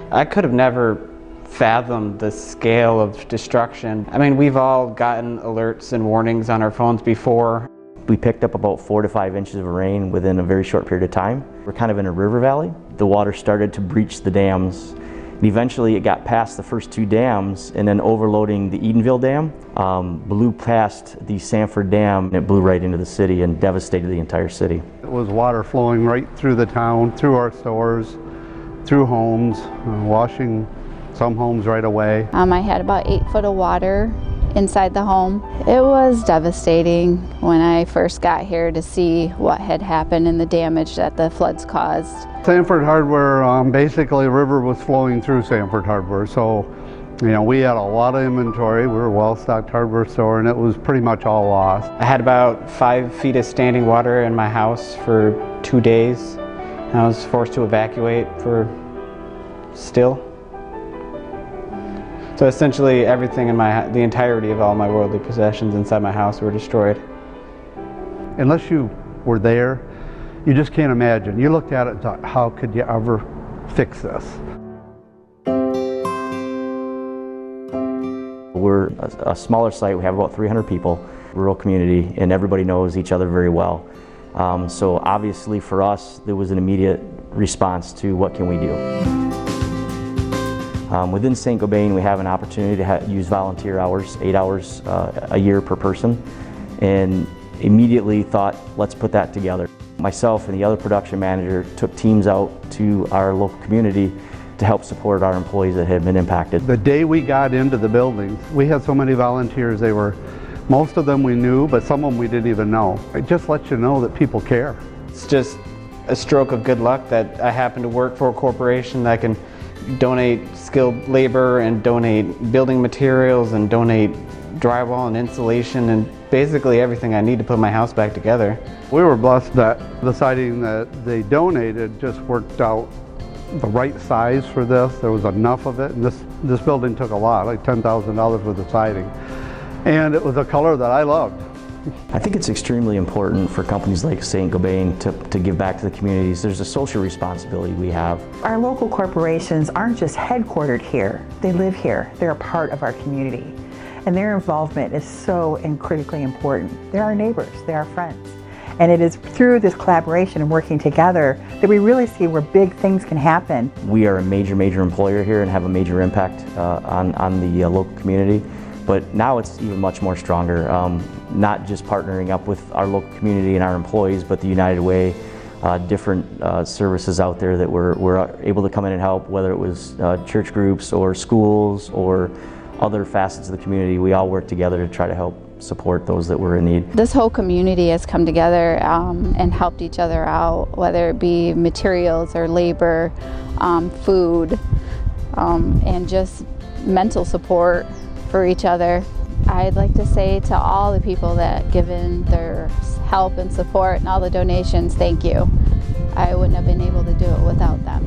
I could have never fathomed the scale of destruction. I mean, we've all gotten alerts and warnings on our phones before. We picked up about 4 to 5 inches of rain within a very short period of time. We're kind of in a river valley. The water started to breach the dams, and eventually it got past the first 2 dams, and then overloading the Edenville Dam, blew past the Sanford Dam, and it blew right into the city and devastated the entire city. It was water flowing right through the town, through our stores, through homes, washing some homes right away. I had about 8 foot of water inside the home. It was devastating when I first got here to see what had happened and the damage that the floods caused. Sanford Hardware, basically a river was flowing through Sanford Hardware, so we had a lot of inventory. We were a well-stocked hardware store, and it was pretty much all lost. I had about 5 feet of standing water in my house for 2 days, and I was forced to evacuate for still. So essentially everything in the entirety of all my worldly possessions inside my house were destroyed. Unless you were there, you just can't imagine. You looked at it and thought, how could you ever fix this? We're a smaller site. We have about 300 people, rural community, and everybody knows each other very well. So obviously for us, there was an immediate response to what can we do. Within Saint-Gobain, we have an opportunity to use volunteer hours, 8 hours a year per person, and immediately thought, let's put that together. Myself and the other production manager took teams out to our local community to help support our employees that had been impacted. The day we got into the buildings, we had so many volunteers. Most of them we knew, but some of them we didn't even know. It just lets you know that people care. It's just a stroke of good luck that I happen to work for a corporation that can donate skilled labor and donate building materials and donate drywall and insulation and basically everything I need to put my house back together. We were blessed that the siding that they donated just worked out the right size for this. There was enough of it, and this building took a lot, like $10,000 worth of siding. And it was a color that I loved. I think it's extremely important for companies like Saint-Gobain to give back to the communities. There's a social responsibility we have. Our local corporations aren't just headquartered here, they live here. They're a part of our community. And their involvement is so critically important. They're our neighbors, they're our friends. And it is through this collaboration and working together that we really see where big things can happen. We are a major employer here and have a major impact on the local community. But now it's even much more stronger, not just partnering up with our local community and our employees, but the United Way, different services out there that we're able to come in and help, whether it was church groups or schools or other facets of the community. We all work together to try to help support those that were in need. This whole community has come together and helped each other out, whether it be materials or labor, food, and just mental support for each other. I'd like to say to all the people that given their help and support and all the donations, thank you. I wouldn't have been able to do it without them.